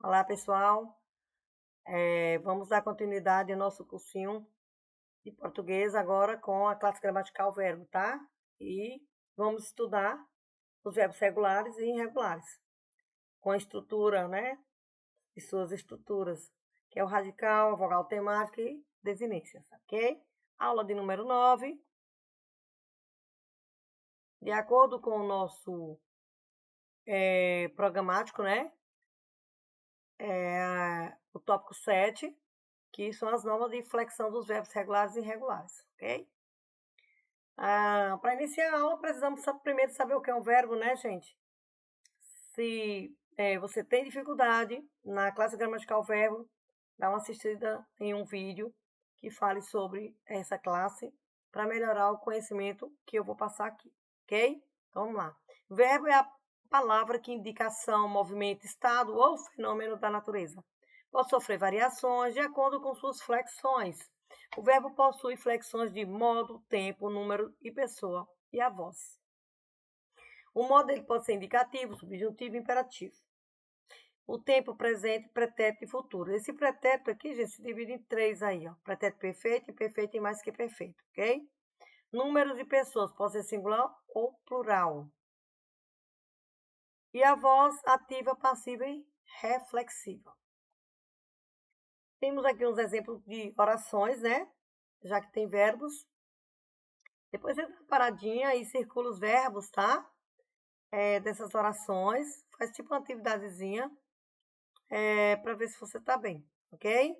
Olá, pessoal. Vamos dar continuidade ao nosso cursinho de português agora com a classe gramatical verbo, tá? E vamos estudar os verbos regulares e irregulares, com a estrutura, né? E suas estruturas, que é o radical, a vogal temática e desinências, ok? Aula de número 9. De acordo com o nosso programático, né? O tópico 7, que são as normas de flexão dos verbos regulares e irregulares, ok? Para iniciar a aula, precisamos primeiro saber o que é um verbo, né, gente? Se você tem dificuldade na classe gramatical verbo, dá uma assistida em um vídeo que fale sobre essa classe para melhorar o conhecimento que eu vou passar aqui, ok? Então, vamos lá. Verbo é a palavra que indica ação, movimento, estado ou fenômeno da natureza. Pode sofrer variações de acordo com suas flexões. O verbo possui flexões de modo, tempo, número e pessoa e a voz. O modo ele pode ser indicativo, subjuntivo e imperativo. O tempo presente, pretérito e futuro. Esse pretérito aqui, gente, se divide em três aí, ó. Pretérito perfeito e perfeito e mais que perfeito, ok? Números e pessoas, pode ser singular ou plural. E a voz ativa, passiva e reflexiva. Temos aqui uns exemplos de orações, né? Já que tem verbos. Depois você dá uma paradinha e circula os verbos, tá? Dessas orações. Faz tipo uma atividadezinha para ver se você tá bem, ok?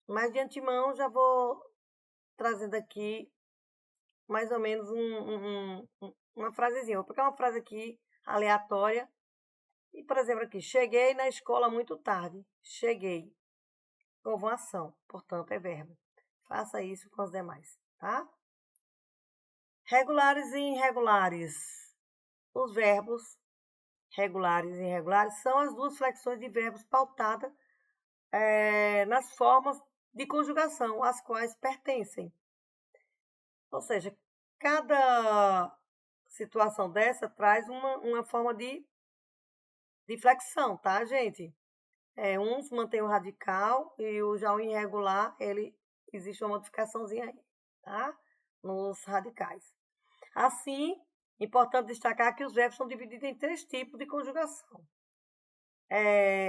Mas de antemão já vou trazendo aqui mais ou menos uma frasezinha. Vou pegar uma frase aqui aleatória. E, por exemplo, aqui, cheguei na escola muito tarde. Cheguei. Houve uma ação, portanto, é verbo. Faça isso com os demais, tá? Regulares e irregulares. Os verbos regulares e irregulares são as duas flexões de verbos pautadas nas formas de conjugação, às quais pertencem. Ou seja, cada situação dessa traz uma forma de flexão, tá, gente? Uns mantém o radical e já o irregular, existe uma modificaçãozinha aí, tá? Nos radicais. Assim, importante destacar que os verbos são divididos em três tipos de conjugação.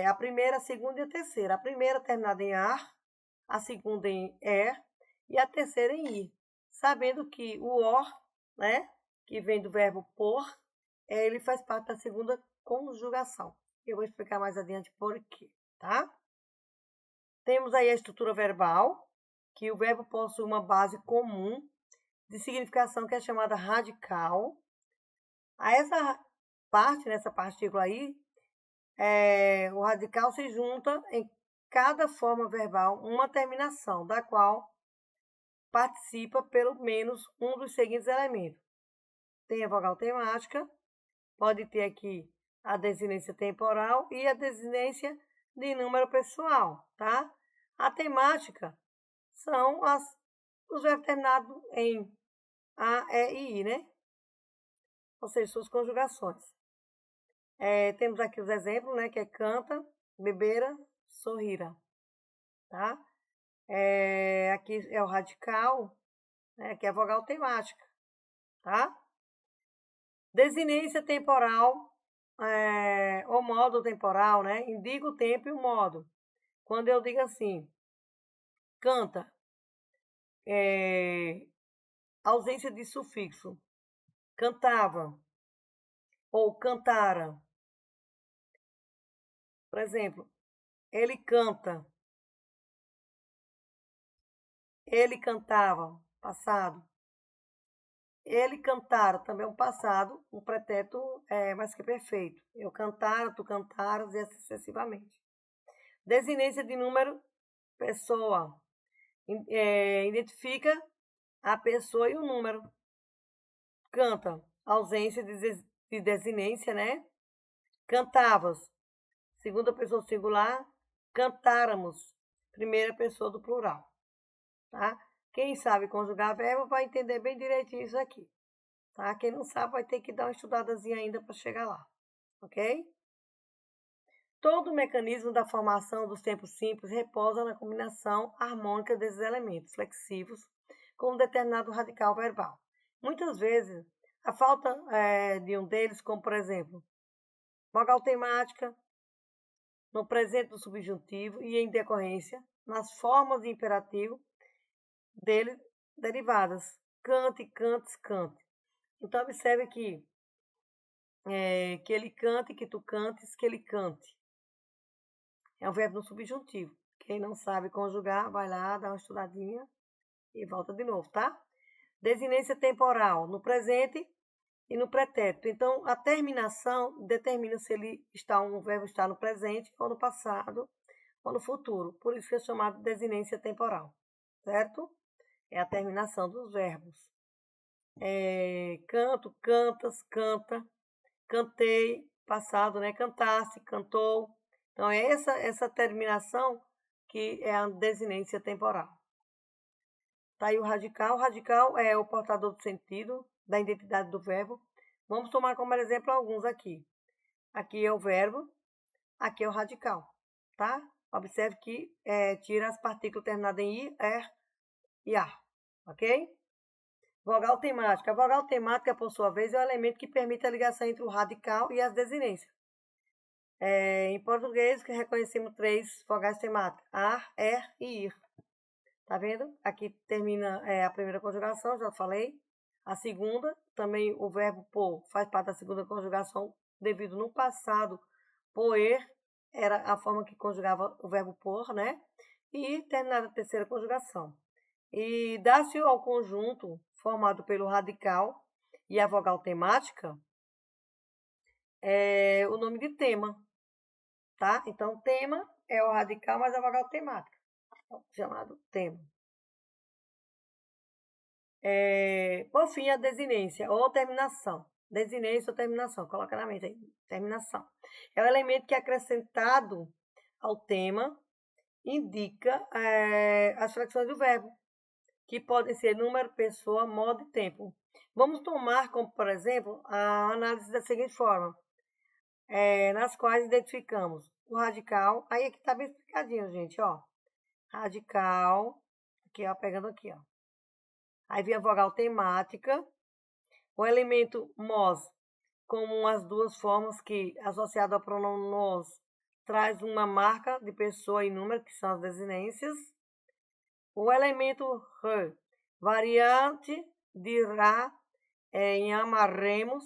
A primeira, a segunda e a terceira. A primeira terminada em ar, a segunda em er e a terceira em ir. Sabendo que o or, né, que vem do verbo por, ele faz parte da segunda conjugação. Eu vou explicar mais adiante por quê, tá? Temos aí a estrutura verbal, que o verbo possui uma base comum de significação que é chamada radical. A essa parte, nessa partícula aí, o radical se junta em cada forma verbal uma terminação, da qual participa pelo menos um dos seguintes elementos. Tem a vogal temática, pode ter aqui a desinência temporal e a desinência de número pessoal, tá? A temática são os verbos terminados em a, e, I, né? Ou seja, suas conjugações. Temos aqui os exemplos, né? Que é canta, bebeira, sorrira, tá? Aqui é o radical, né? Que é a vogal temática, tá? Desinência temporal, ou modo temporal, né? Indica o tempo e o modo. Quando eu digo assim, canta, ausência de sufixo, cantava ou cantara. Por exemplo, ele canta, ele cantava, passado. Ele cantara, também é um passado, um pretérito mais que perfeito. Eu cantara, tu cantaras e assim sucessivamente. Desinência de número, pessoa. Identifica a pessoa e o número. Canta, ausência de desinência, né? Cantavas, segunda pessoa singular. Cantáramos, primeira pessoa do plural, tá? Quem sabe conjugar verbo vai entender bem direitinho isso aqui, tá? Quem não sabe vai ter que dar uma estudadazinha ainda para chegar lá, ok? Todo o mecanismo da formação dos tempos simples repousa na combinação harmônica desses elementos flexivos com um determinado radical verbal. Muitas vezes, a falta de um deles, como por exemplo, vogal temática, no presente do subjuntivo e em decorrência, nas formas de imperativo dele derivadas, cante, cantes, cante. Então, observe aqui, que ele cante, que tu cantes, que ele cante. É um verbo no subjuntivo. Quem não sabe conjugar, vai lá, dá uma estudadinha e volta de novo, tá? Desinência temporal, no presente e no pretérito. Então, a terminação determina se o verbo está no presente, ou no passado, ou no futuro. Por isso que é chamado de desinência temporal, certo? É a terminação dos verbos. Canto, cantas, canta, cantei, passado, né? Cantaste, cantou. Então, é essa terminação que é a desinência temporal. Tá aí o radical. O radical é o portador do sentido, da identidade do verbo. Vamos tomar como exemplo alguns aqui. Aqui é o verbo, aqui é o radical, tá? Observe que tira as partículas terminadas em i, er e a, ok? Vogal temática. A vogal temática, por sua vez, é o elemento que permite a ligação entre o radical e as desinências. Em português, que reconhecemos 3 vogais temáticas: ar, er e ir. Tá vendo? Aqui termina a primeira conjugação, já falei. A segunda, também o verbo pôr faz parte da segunda conjugação, devido no passado, poer era a forma que conjugava o verbo pôr, né? E terminada a terceira conjugação. E dá-se ao conjunto formado pelo radical e a vogal temática o nome de tema, tá? Então, tema é o radical mais a vogal temática, chamado tema. Por fim, a desinência ou terminação. Desinência ou terminação, coloca na mente aí, terminação. É o elemento que, acrescentado ao tema, indica as flexões do verbo, que podem ser número, pessoa, modo e tempo. Vamos tomar como, por exemplo, a análise da seguinte forma, nas quais identificamos o radical. Aí aqui está bem explicadinho, gente, ó. Radical, aqui, ó, pegando aqui, ó. Aí vem a vogal temática, o elemento mos, como as duas formas que, associado ao pronome nos, traz uma marca de pessoa e número, que são as desinências. O elemento re, variante de ra em amarremos,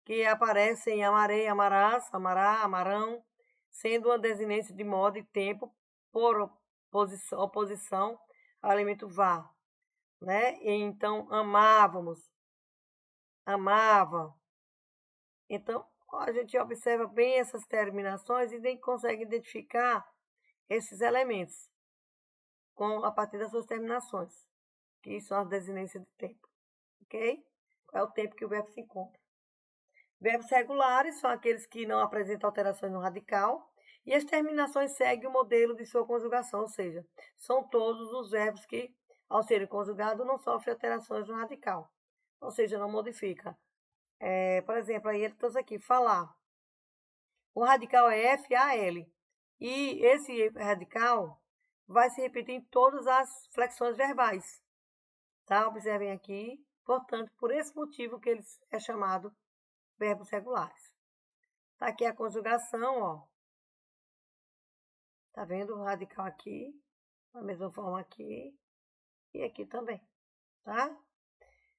que aparece em amarei, amarás, amará, amarão, sendo uma desinência de modo e tempo por oposição ao elemento vá, né? E então, amávamos, amava. Então, a gente observa bem essas terminações e consegue identificar esses elementos a partir das suas terminações, que são as desinências de tempo, ok? Qual é o tempo que o verbo se encontra. Verbos regulares são aqueles que não apresentam alterações no radical e as terminações seguem o modelo de sua conjugação, ou seja, são todos os verbos que, ao serem conjugados, não sofrem alterações no radical, ou seja, não modifica. Por exemplo, aí ele trouxe aqui, falar. O radical é F-A-L. E esse radical vai se repetir em todas as flexões verbais. Tá? Observem aqui. Portanto, por esse motivo que ele é chamado verbos regulares. Tá aqui a conjugação, ó. Tá vendo o radical aqui? Da mesma forma aqui. E aqui também. Tá?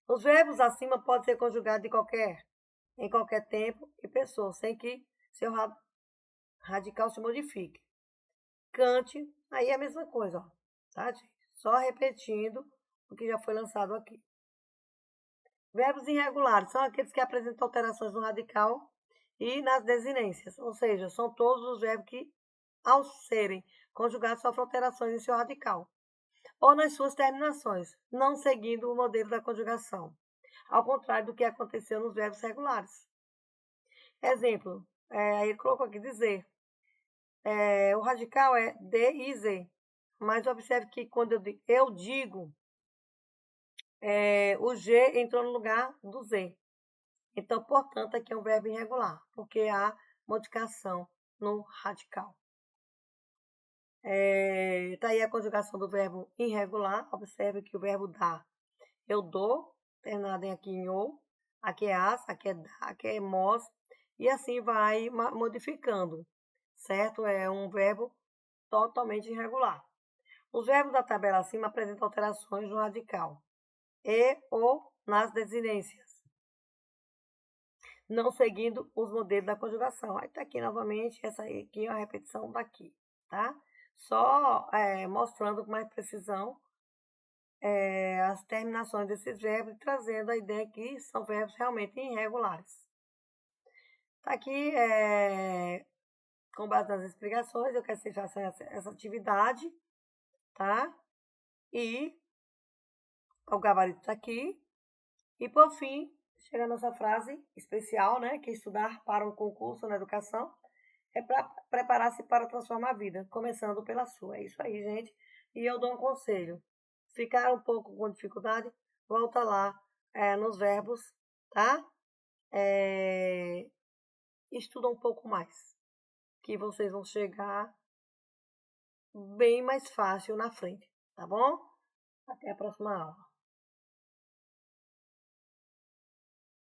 Os verbos acima podem ser conjugados em qualquer tempo e pessoa, sem que seu radical se modifique. Cante, aí é a mesma coisa, ó, tá, gente? Só repetindo o que já foi lançado aqui. Verbos irregulares são aqueles que apresentam alterações no radical e nas desinências, ou seja, são todos os verbos que, ao serem conjugados, sofrem alterações em seu radical ou nas suas terminações, não seguindo o modelo da conjugação, ao contrário do que aconteceu nos verbos regulares. Exemplo, ele colocou aqui dizer. O radical é D e Z, mas observe que quando eu digo, o G entrou no lugar do Z. Então, portanto, aqui é um verbo irregular, porque há modificação no radical. Tá aí a conjugação do verbo irregular. Observe que o verbo dar, eu dou, terminado em aqui em ou. Aqui é as, aqui é dá, aqui é mos. E assim vai modificando, certo? É um verbo totalmente irregular. Os verbos da tabela acima apresentam alterações no radical e ou nas desinências, não seguindo os modelos da conjugação. Aí tá aqui novamente, essa aqui é a repetição daqui, tá? Só mostrando com mais precisão as terminações desses verbos, trazendo a ideia que são verbos realmente irregulares. Tá aqui, com base nas explicações, eu quero que vocês façam essa atividade, tá? E o gabarito tá aqui. E por fim, chega a nossa frase especial, né? Que estudar para um concurso na educação é para preparar-se para transformar a vida, começando pela sua. É isso aí, gente. E eu dou um conselho. Ficar um pouco com dificuldade, volta lá nos verbos, tá? Estuda um pouco mais, que vocês vão chegar bem mais fácil na frente, tá bom? Até a próxima aula.